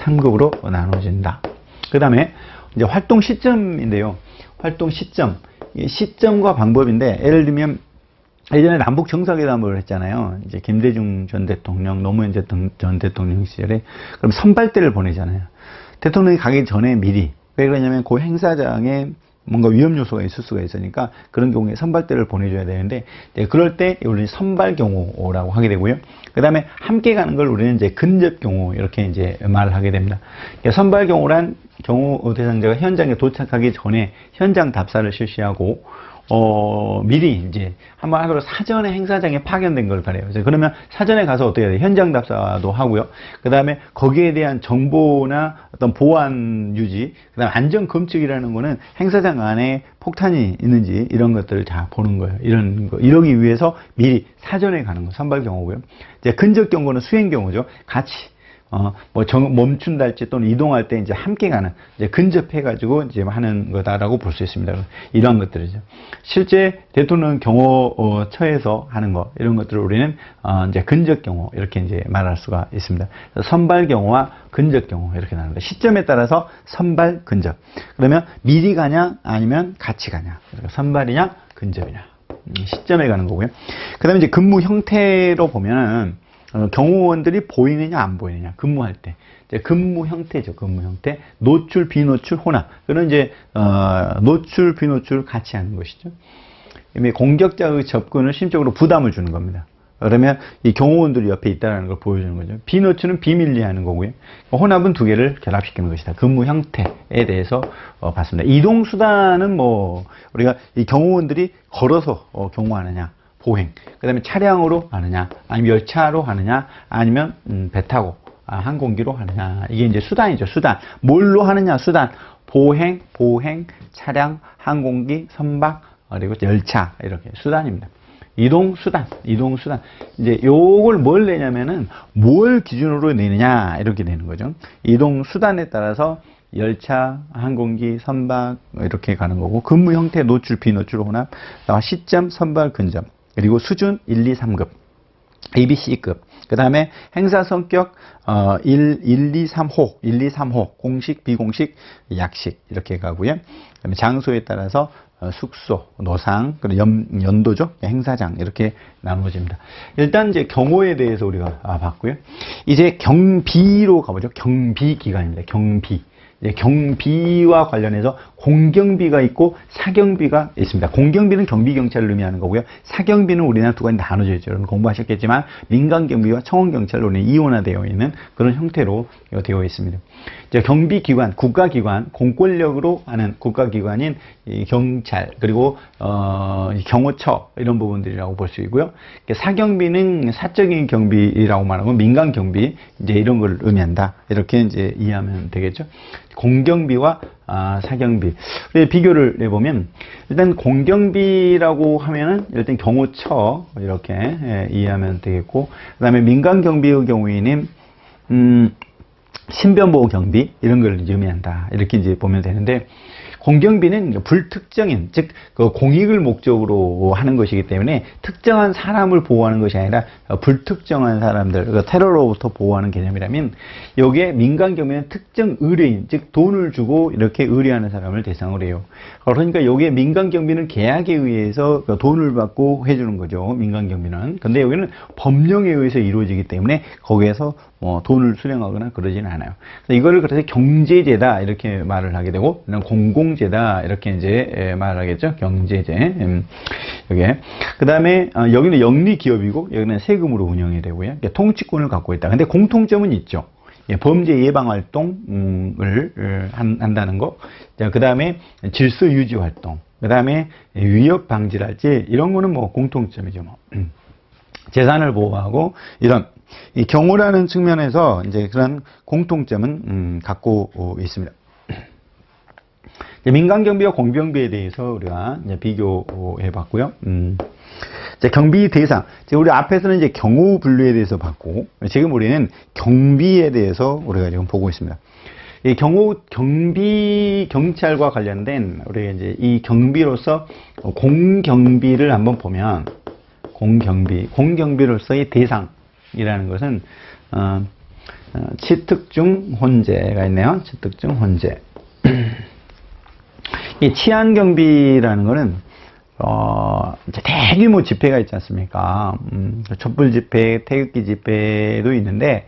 3급으로 나눠진다. 그 다음에 이제 활동 시점인데요. 활동 시점. 시점과 방법인데, 예를 들면, 예전에 남북 정상회담을 했잖아요. 이제 김대중 전 대통령, 노무현 전 대통령 시절에. 그럼 선발대를 보내잖아요. 대통령이 가기 전에 미리. 왜 그러냐면 그 행사장에 뭔가 위험 요소가 있을 수가 있으니까 그런 경우에 선발대를 보내줘야 되는데, 그럴 때 우리는 선발 경우라고 하게 되고요. 그 다음에 함께 가는 걸 우리는 이제 근접 경우 이렇게 이제 말을 하게 됩니다. 선발 경우란 경우 대상자가 현장에 도착하기 전에 현장 답사를 실시하고 미리 이제 한번 하도록 사전에 행사장에 파견된 걸 바래요. 그러면 사전에 가서 어떻게 해야 돼요? 현장 답사도 하고요. 그 다음에 거기에 대한 정보나 어떤 보안 유지, 그 다음에 안전 검측이라는 거는 행사장 안에 폭탄이 있는지 이런 것들을 다 보는 거예요. 이러기 위해서 미리 사전에 가는 거, 선발 경우고요. 이제 근접 경우는 수행 경우죠. 같이 멈춘달지 또는 이동할 때 이제 함께 가는, 이제 근접해가지고 이제 하는 거다라고 볼 수 있습니다. 이러한 것들이죠. 실제 대통령 경호처에서 하는 거, 이런 것들을 우리는, 이제 근접 경호, 이렇게 이제 말할 수가 있습니다. 선발 경호와 근접 경호, 이렇게 나눕니다. 시점에 따라서 선발, 근접. 그러면 미리 가냐, 아니면 같이 가냐. 선발이냐, 근접이냐. 시점에 가는 거고요. 그 다음에 이제 근무 형태로 보면은, 경호원들이 보이느냐 안 보이느냐, 근무할 때. 이제 근무 형태죠. 근무 형태. 노출, 비노출, 혼합. 그런 이제 노출, 비노출 같이 하는 것이죠. 공격자의 접근을 심적으로 부담을 주는 겁니다. 그러면 이 경호원들이 옆에 있다는 걸 보여주는 거죠. 비노출은 비밀리하는 거고요. 혼합은 두 개를 결합시키는 것이다. 근무 형태에 대해서 봤습니다. 이동 수단은 우리가 이 경호원들이 걸어서 경호하느냐, 보행, 그 다음에 차량으로 하느냐, 아니면 열차로 하느냐, 아니면 배 타고 항공기로 하느냐. 이게 이제 수단이죠. 수단. 뭘로 하느냐, 수단. 보행, 차량, 항공기, 선박, 그리고 열차, 이렇게 수단입니다. 이동 수단. 이제 요걸 뭘 내냐면은 뭘 기준으로 내느냐, 이렇게 되는 거죠. 이동 수단에 따라서 열차, 항공기, 선박 이렇게 가는 거고, 근무 형태, 노출, 비노출, 혼합, 시점, 선발, 근접, 그리고 수준 1, 2, 3급, ABC급, 그 다음에 행사 성격 1, 2, 3호, 공식, 비공식, 약식 이렇게 가고요. 그다음에 장소에 따라서 숙소, 노상, 그리고 연도죠, 행사장 이렇게 나누어집니다. 일단 이제 경호에 대해서 우리가 봤고요. 이제 경비로 가보죠. 경비 기관입니다. 경비와 관련해서 공경비가 있고 사경비가 있습니다. 공경비는 경비경찰을 의미하는 거고요. 사경비는 우리나라 두 가지 나눠져 있죠. 여러분 공부하셨겠지만 민간경비와 청원경찰로 이원화되어 있는 그런 형태로 되어 있습니다. 이제 경비기관, 국가기관, 공권력으로 하는 국가기관인 경찰, 그리고 경호처 이런 부분들이라고 볼 수 있고요. 사경비는 사적인 경비라고 말하고 민간경비 이제 이런 걸 의미한다. 이렇게 이제 이해하면 되겠죠. 공경비와 사경비 비교를 해보면, 일단 공경비라고 하면은 일단 경호처 이렇게 이해하면 되겠고, 그 다음에 민간경비의 경우에는 신변보호 경비 이런 걸 의미한다. 이렇게 이제 보면 되는데, 공경비는 불특정인, 즉 공익을 목적으로 하는 것이기 때문에 특정한 사람을 보호하는 것이 아니라 불특정한 사람들, 테러로부터 보호하는 개념이라면, 여기에 민간경비는 특정 의뢰인, 즉 돈을 주고 이렇게 의뢰하는 사람을 대상으로 해요. 그러니까 여기에 민간경비는 계약에 의해서 돈을 받고 해주는 거죠. 민간경비는. 근데 여기는 법령에 의해서 이루어지기 때문에 거기에서 돈을 수령하거나 그러지는 않아요. 이거를 그래서 경제제다 이렇게 말을 하게 되고, 공공제다 이렇게 이제 말을 하겠죠. 경제제. 여기에. 그 다음에 여기는 영리기업이고 여기는 세금으로 운영이 되고요. 통치권을 갖고 있다. 근데 공통점은 있죠. 범죄 예방 활동을 한다는 거. 그 다음에 질서 유지 활동. 그 다음에 위협 방지랄지 이런 거는 공통점이죠. 재산을 보호하고 이런 이 경호라는 측면에서 이제 그런 공통점은 갖고 있습니다. 민간경비와 공경비에 대해서 우리가 이제 비교해 봤고요. 경비 대상. 우리 앞에서는 이제 경호 분류에 대해서 봤고, 지금 우리는 경비에 대해서 우리가 지금 보고 있습니다. 이 경비, 경찰과 관련된 우리 이제 이 경비로서 공경비를 한번 보면, 공경비로서의 대상이라는 것은, 치특중 혼재가 있네요. 치특중 혼재. 이 치안경비라는 거는 이제 대규모 집회가 있지 않습니까? 촛불 집회, 태극기 집회도 있는데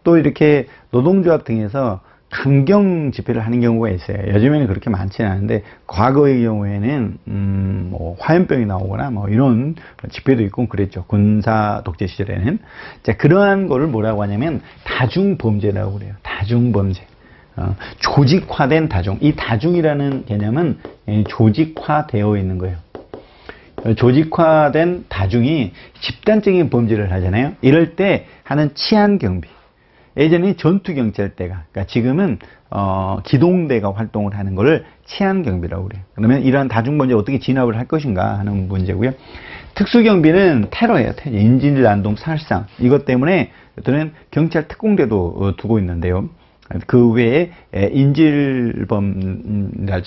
또 이렇게 노동조합 등에서 강경 집회를 하는 경우가 있어요. 요즘에는 그렇게 많지는 않은데 과거의 경우에는 뭐 화염병이 나오거나 뭐 이런 집회도 있고 그랬죠. 군사 독재 시절에는. 자, 그러한 거를 뭐라고 하냐면 다중범죄라고 그래요. 다중범죄. 조직화된 다중. 이 다중이라는 개념은 조직화되어 있는 거예요. 조직화된 다중이 집단적인 범죄를 하잖아요. 이럴 때 하는 치안경비. 예전에 전투경찰대가, 그러니까 지금은 기동대가 활동을 하는 것을 치안경비라고 그래요. 그러면 이러한 다중범죄 어떻게 진압을 할 것인가 하는 문제고요. 특수경비는 테러예요. 인질난동, 살상. 이것 때문에 또는 경찰 특공대도 두고 있는데요. 그 외에 인질범이라든지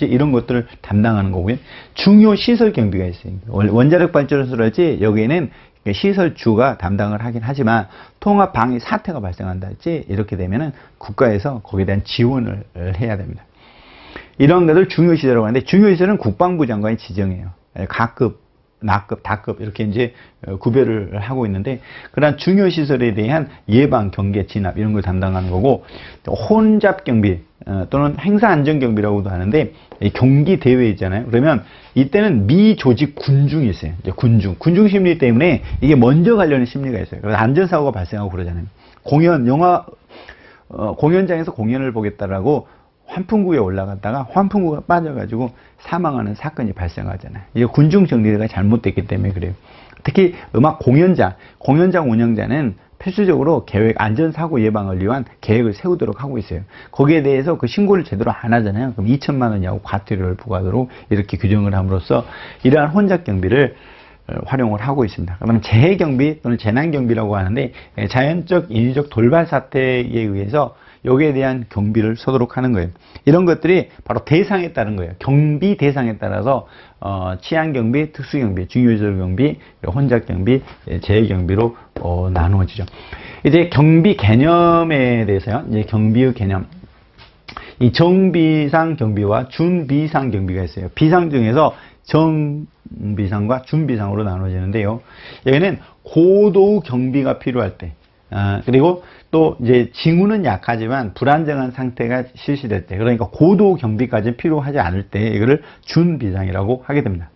이런 것들을 담당하는 거고요. 중요 시설 경비가 있어요. 원자력 발전소랄지 여기에는 시설주가 담당을 하긴 하지만 통합 방위 사태가 발생한다든지 이렇게 되면은 국가에서 거기에 대한 지원을 해야 됩니다. 이런 것을 중요 시설이라고 하는데 중요 시설은 국방부 장관이 지정해요. 가급, 나급, 다급 이렇게 이제 구별을 하고 있는데 그러한 중요 시설에 대한 예방, 경계, 진압 이런 걸 담당하는 거고 혼잡 경비 또는 행사 안전 경비라고도 하는데 경기 대회 있잖아요. 그러면 이때는 미조직 군중이 있어요. 이제 군중 심리 때문에 이게 먼저 가려는 심리가 있어요. 그래서 안전사고가 발생하고 그러잖아요. 공연장에서 공연을 보겠다라고 환풍구에 올라갔다가 환풍구가 빠져가지고 사망하는 사건이 발생하잖아요. 이게 군중 정리가 잘못됐기 때문에 그래요. 특히 음악 공연장 운영자는 필수적으로 안전사고 예방을 위한 계획을 세우도록 하고 있어요. 거기에 대해서 그 신고를 제대로 안 하잖아요. 그럼 2천만 원이하고 과태료를 부과하도록 이렇게 규정을 함으로써 이러한 혼잡 경비를 활용을 하고 있습니다. 그러면 재해경비 또는 재난경비라고 하는데 자연적, 인위적 돌발 사태에 의해서 여기에 대한 경비를 서도록 하는 거예요. 이런 것들이 바로 대상에 따른 거예요. 경비 대상에 따라서 치안경비, 특수경비, 중요시설경비, 혼잡경비, 재해경비로 나누어지죠. 이제 경비 개념에 대해서요. 이제 경비의 개념. 이 정비상 경비와 준비상 경비가 있어요. 비상 중에서 정비상과 준비상으로 나눠지는데요. 여기는 고도 경비가 필요할 때, 그리고 또 이제 징후는 약하지만 불안정한 상태가 실시될 때, 그러니까 고도 경비까지 필요하지 않을 때 이거를 준비상이라고 하게 됩니다.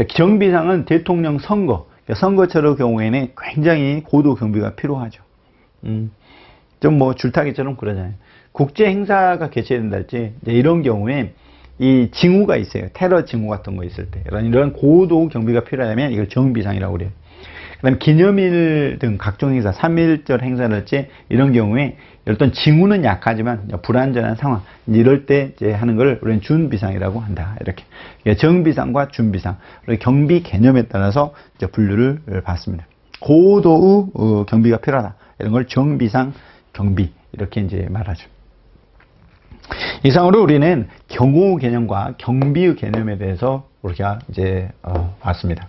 정비상은 대통령 선거철의 경우에는 굉장히 고도 경비가 필요하죠. 좀 뭐 줄타기처럼 그러잖아요. 국제 행사가 개최된다 할지 이런 경우에 이 징후가 있어요. 테러 징후 같은 거 있을 때 이런 고도 경비가 필요하다면 이걸 정비상이라고 그래요. 그다음 기념일 등 각종 행사, 3.1절 행사랄지 이런 경우에 어떤 징후는 약하지만 불안전한 상황 이럴 때 이제 하는 걸 우리는 준비상이라고 한다. 이렇게 정비상과 준비상 경비 개념에 따라서 이제 분류를 받습니다. 고도의 경비가 필요하다. 이런 걸 정비상 경비 이렇게 이제 말하죠. 이상으로 우리는 경호 개념과 경비의 개념에 대해서 우리가 이제 봤습니다.